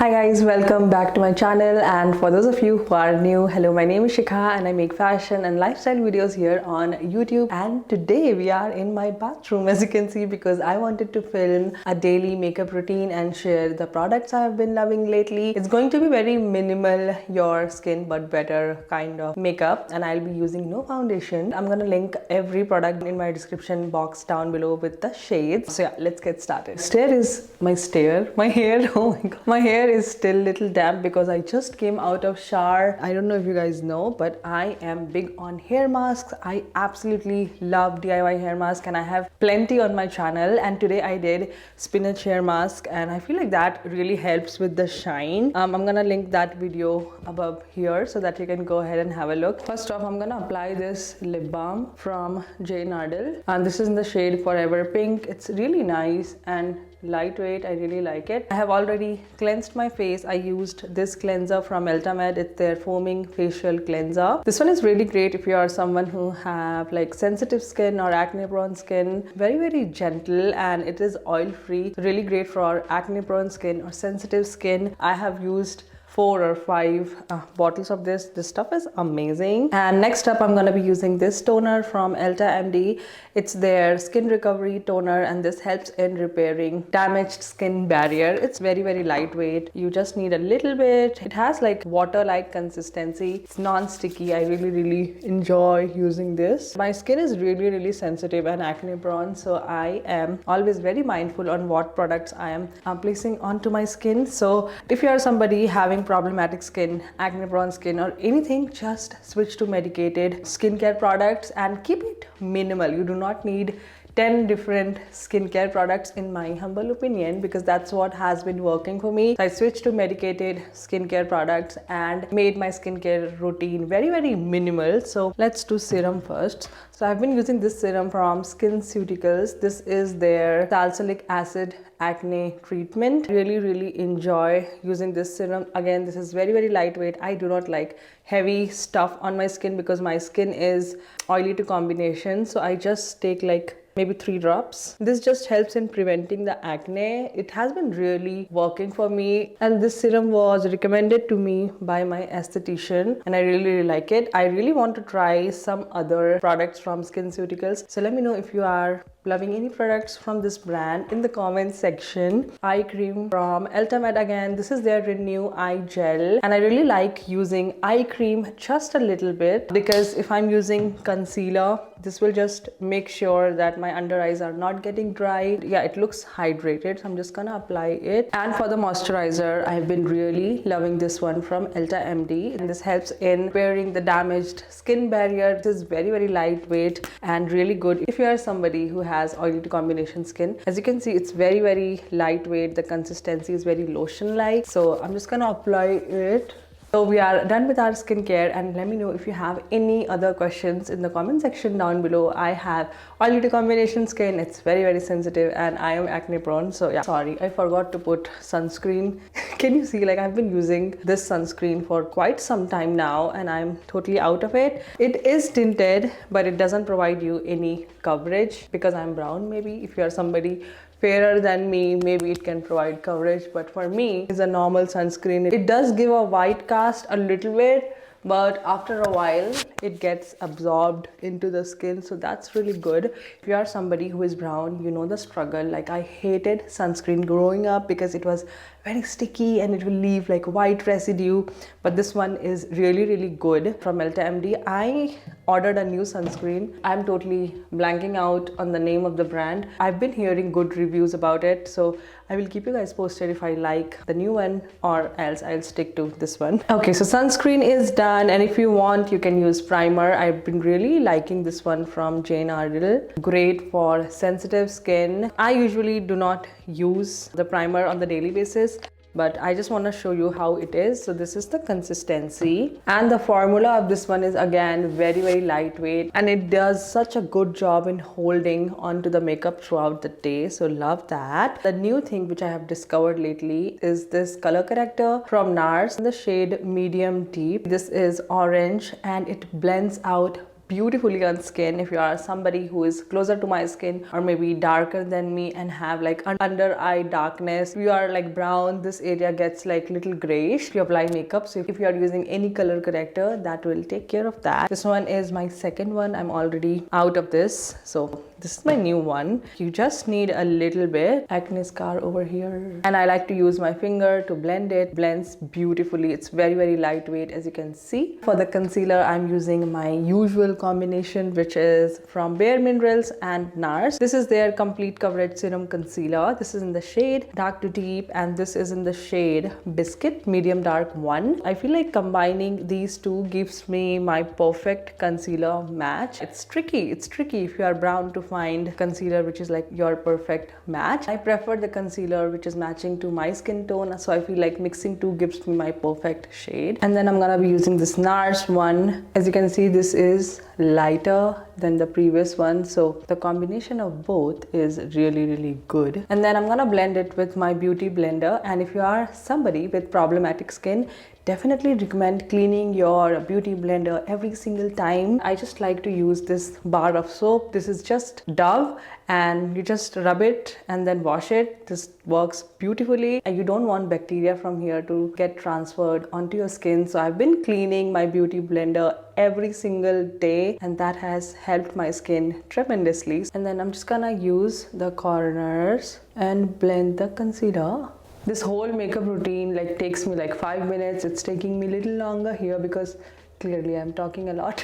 Hi guys, welcome back to my channel, and for those of you who are new, hello, my name is Shikha and I make fashion and lifestyle videos here on YouTube. And today we are in my bathroom, as you can see, because I wanted to film a daily makeup routine and share the products I have been loving lately. It's going to be very minimal, your skin but better kind of makeup, and I'll be using no foundation. I'm gonna link every product in my description box down below with the shades. So yeah, let's get started. My hair, oh my god, my hair is still little damp because I just came out of shower. I don't know if you guys know, but I am big on hair masks. I absolutely love DIY hair mask and I have plenty on my channel, and today I did spinach hair mask and I feel like that really helps with the shine. I'm gonna link that video above here so that you can go ahead and have a look. First off, I'm gonna apply this lip balm from Jane Ardell, and this is in the shade Forever Pink. It's really nice and lightweight. I really like it. I have already cleansed my face. I used this cleanser from Ultimate. It's their foaming facial cleanser. This one is really great if you are someone who have like sensitive skin or acne prone skin. Very gentle, and it is oil free. Really great for acne prone skin or sensitive skin. I have used 4 or 5 bottles of this. This stuff is amazing. And next up, I'm gonna be using this toner from Elta MD. It's their skin recovery toner, and this helps in repairing damaged skin barrier. It's very lightweight. You just need a little bit. It has like water-like consistency. It's non-sticky. I really enjoy using this. My skin is really sensitive and acne prone, so I am always very mindful on what products I am placing onto my skin. So if you are somebody having problematic skin, acne prone skin or anything, just switch to medicated skincare products and keep it minimal. You do not need 10 different skincare products in my humble opinion, because that's what has been working for me. So I switched to medicated skincare products and made my skincare routine very minimal. So let's do serum first. So I've been using this serum from SkinCeuticals. This is their salicylic acid acne treatment. Really enjoy using this serum. Again, this is very lightweight. I do not like heavy stuff on my skin because my skin is oily to combination. So I just take like maybe 3 drops. This just helps in preventing the acne. It has been really working for me, and this serum was recommended to me by my esthetician and I really like it. I really want to try some other products from SkinCeuticals. So let me know if you are loving any products from this brand in the comments section. Eye cream from Ultimate again. This is their Renew Eye Gel, and I really like using eye cream just a little bit, because if I'm using concealer, this will just make sure that my under eyes are not getting dry. Yeah, it looks hydrated, so I'm just gonna apply it. And for the moisturizer, I've been really loving this one from Elta MD, and this helps in repairing the damaged skin barrier. This is very lightweight and really good if you are somebody who has oily to combination skin. As you can see, it's very lightweight. The consistency is very lotion like. So I'm just gonna apply it. So we are done with our skincare, and let me know if you have any other questions in the comment section down below. I have oily to combination skin. It's very sensitive and I am acne prone. So yeah, sorry, I forgot to put sunscreen. Can you see, like, I've been using this sunscreen for quite some time now and I'm totally out of it. It is tinted, but it doesn't provide you any coverage because I'm brown. Maybe if you are somebody fairer than me, maybe it can provide coverage, but for me, it's a normal sunscreen. It does give a white cast a little bit, but after a while it gets absorbed into the skin, so that's really good. If you are somebody who is brown, you know the struggle. Like, I hated sunscreen growing up because it was very sticky and it will leave like white residue, but this one is really good from Elta MD. I ordered a new sunscreen. I'm totally blanking out on the name of the brand. I've been hearing good reviews about it, so I will keep you guys posted if I like the new one, or else I'll stick to this one. Okay, so sunscreen is done, and if you want, you can use primer. I've been really liking this one from Jane Ardell. Great for sensitive skin. I usually do not use the primer on the daily basis, but I just want to show you how it is. So this is the consistency, and the formula of this one is again very lightweight, and it does such a good job in holding onto the makeup throughout the day. So love that. The new thing which I have discovered lately is this color corrector from NARS in the shade medium deep. This is orange and it blends out beautifully on skin. If you are somebody who is closer to my skin or maybe darker than me and have like under eye darkness, if you are like brown, this area gets like little grayish if you apply makeup. So if you are using any color corrector, that will take care of that. This one is my second one. I'm already out of this, so this is my new one. You just need a little bit. Acne scar over here, and I like to use my finger to blend it. Blends beautifully. It's very lightweight, as you can see. For the concealer, I'm using my usual combination, which is from Bare Minerals and NARS. This is their complete coverage serum concealer. This is in the shade dark to deep, and this is in the shade biscuit medium dark 1. I feel like combining these two gives me my perfect concealer match. It's tricky if you are brown to find concealer which is like your perfect match. I prefer the concealer which is matching to my skin tone, so I feel like mixing two gives me my perfect shade. And then I'm gonna be using this NARS one. As you can see, this is lighter than the previous one, so the combination of both is really good. And then I'm gonna blend it with my beauty blender. And if you are somebody with problematic skin, definitely recommend cleaning your beauty blender every single time. I just like to use this bar of soap. This is just Dove, and you just rub it and then wash it. This works beautifully, and you don't want bacteria from here to get transferred onto your skin. So I've been cleaning my beauty blender every single day, and that has helped my skin tremendously. And then I'm just gonna use the corners and blend the concealer. This whole makeup routine like takes me like 5 minutes. It's taking me a little longer here because clearly I'm talking a lot.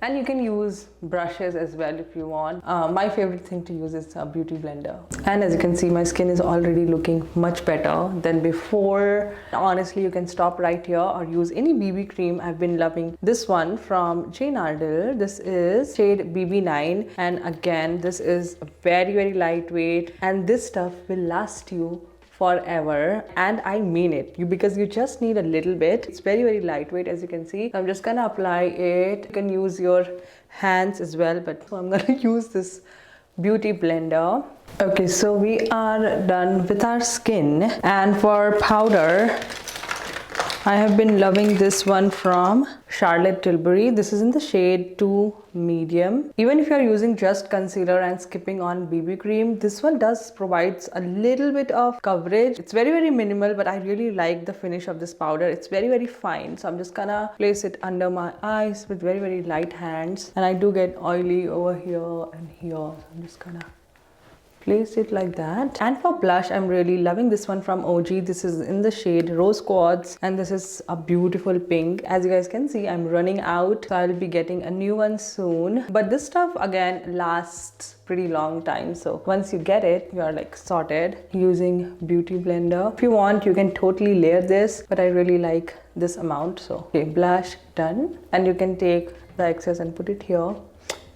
And you can use brushes as well if you want. My favorite thing to use is a beauty blender. And as you can see, my skin is already looking much better than before. Honestly, you can stop right here or use any BB cream. I've been loving this one from Jane Iredale. This is shade BB9, and again, this is very lightweight, and this stuff will last you forever, and I mean it, because you just need a little bit. It's very lightweight, as you can see. I'm just gonna apply it. You can use your hands as well, but I'm gonna use this beauty blender. Okay, so we are done with our skin, and for powder, I have been loving this one from Charlotte Tilbury. This is in the shade 2 medium. Even if you're using just concealer and skipping on BB cream, this one does provides a little bit of coverage. It's very minimal, but I really like the finish of this powder. It's very fine. So I'm just gonna place it under my eyes with very light hands. And I do get oily over here and here. So I'm just gonna place it like that. And for blush, I'm really loving this one from OG. This is in the shade Rose Quartz, and this is a beautiful pink. As you guys can see, I'm running out, so I'll be getting a new one soon. But this stuff again lasts pretty long time, so once you get it, you are like sorted. Using beauty blender, if you want, you can totally layer this, but I really like this amount. So okay, blush done, and you can take the excess and put it here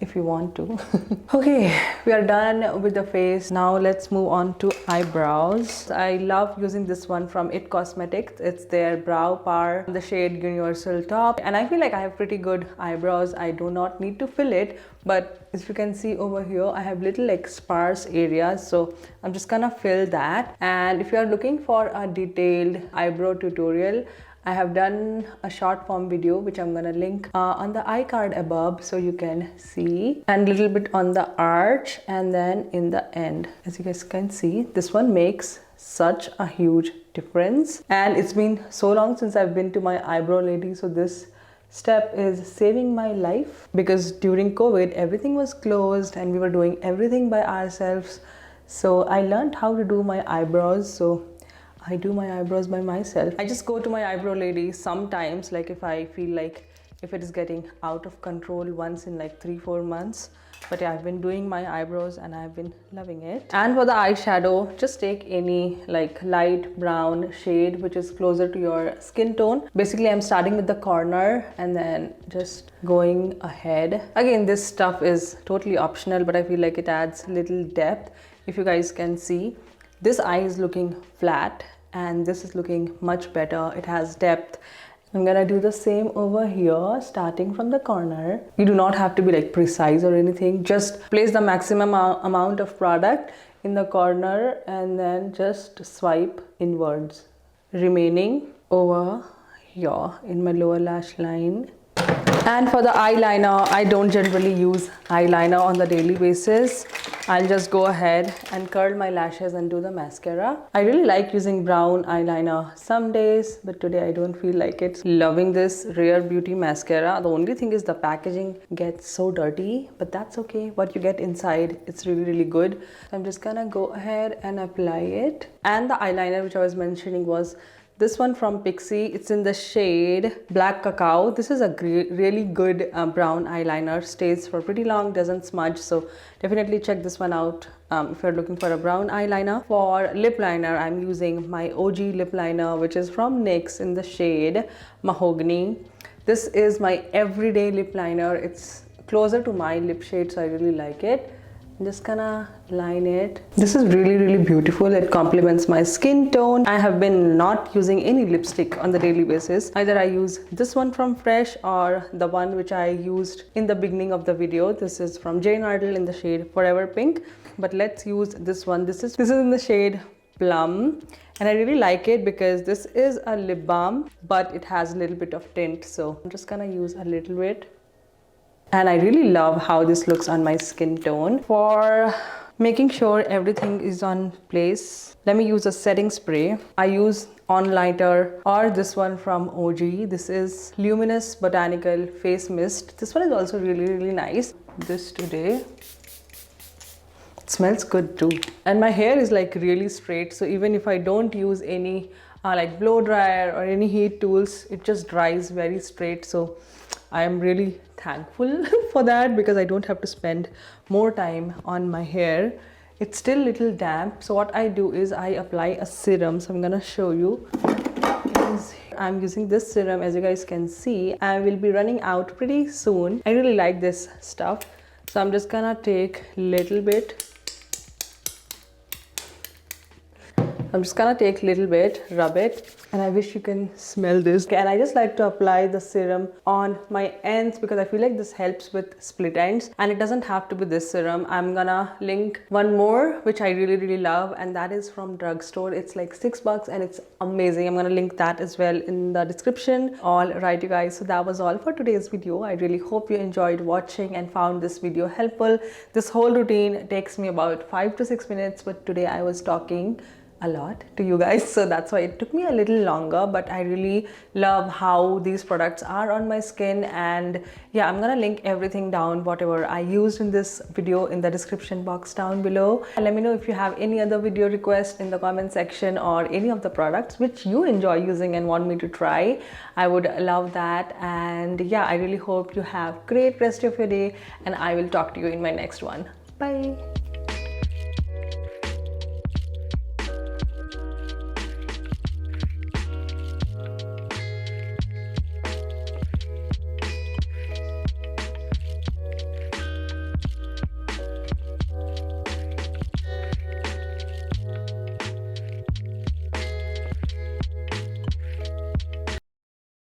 if you want to. Okay, we are done with the face. Now let's move on to eyebrows. I love using this one from It Cosmetics. It's their Brow Power, the shade Universal Top, and I feel like I have pretty good eyebrows. I do not need to fill it, but as you can see over here, I have little like sparse areas, so I'm just gonna fill that. And if you are looking for a detailed eyebrow tutorial, I have done a short form video which I'm gonna link on the iCard above, so you can see, and a little bit on the arch and then in the end. As you guys can see, this one makes such a huge difference, and it's been so long since I've been to my eyebrow lady, so this step is saving my life, because during COVID everything was closed and we were doing everything by ourselves. So I learned how to do my eyebrows, so I do my eyebrows by myself. I just go to my eyebrow lady sometimes, like if I feel like if it is getting out of control once in like 3-4 months. But yeah, I've been doing my eyebrows and I've been loving it. And for the eyeshadow, just take any like light brown shade which is closer to your skin tone. Basically, I'm starting with the corner and then just going ahead. Again, this stuff is totally optional, but I feel like it adds little depth. If you guys can see, this eye is looking flat and this is looking much better. It has depth. I'm gonna do the same over here, starting from the corner. You do not have to be like precise or anything. Just place the maximum amount of product in the corner and then just swipe inwards, remaining over here in my lower lash line. And for the eyeliner, I don't generally use eyeliner on the daily basis. I'll just go ahead and curl my lashes and do the mascara. I really like using brown eyeliner some days, but today I don't feel like it. Loving this Rare Beauty mascara. The only thing is the packaging gets so dirty, but that's okay. What you get inside, it's really good. So I'm just gonna go ahead and apply it. And the eyeliner which I was mentioning was this one from Pixi. It's in the shade Black Cacao. This is a really good brown eyeliner. Stays for pretty long, doesn't smudge. So definitely check this one out if you're looking for a brown eyeliner. For lip liner, I'm using my OG lip liner, which is from NYX in the shade Mahogany. This is my everyday lip liner. It's closer to my lip shade, so I really like it. I'm just gonna line it. This is really beautiful. It complements my skin tone. I have been not using any lipstick on the daily basis. Either I use this one from Fresh or the one which I used in the beginning of the video. This is from Jane Ardell in the shade Forever Pink. But let's use this one. This is in the shade Plum. And I really like it because this is a lip balm, but it has a little bit of tint. So I'm just gonna use a little bit. And I really love how this looks on my skin tone. For making sure everything is on place, let me use a setting spray. I use On Lighter or this one from OG. This is Luminous Botanical Face Mist. This one is also really nice. This today. It smells good too. And my hair is like really straight, so even if I don't use any like blow dryer or any heat tools, it just dries very straight. So I am really thankful for that because I don't have to spend more time on my hair. It's still a little damp, so what I do is I apply a serum. So I'm gonna show you. I'm using this serum, as you guys can see. I will be running out pretty soon. I really like this stuff, so I'm just gonna take a little bit. Rub it, and I wish you can smell this. Okay, and I just like to apply the serum on my ends because I feel like this helps with split ends, and it doesn't have to be this serum. I'm gonna link one more which I really love, and that is from drugstore. It's like $6 and it's amazing. I'm gonna link that as well in the description. All right, you guys, so that was all for today's video. I really hope you enjoyed watching and found this video helpful. This whole routine takes me about 5 to 6 minutes, but today I was talking a lot to you guys, so that's why it took me a little longer. But I really love how these products are on my skin, and yeah, I'm gonna link everything down, whatever I used in this video, in the description box down below. And let me know if you have any other video requests in the comment section or any of the products which you enjoy using and want me to try. I would love that. And yeah, I really hope you have great rest of your day, and I will talk to you in my next one. Bye.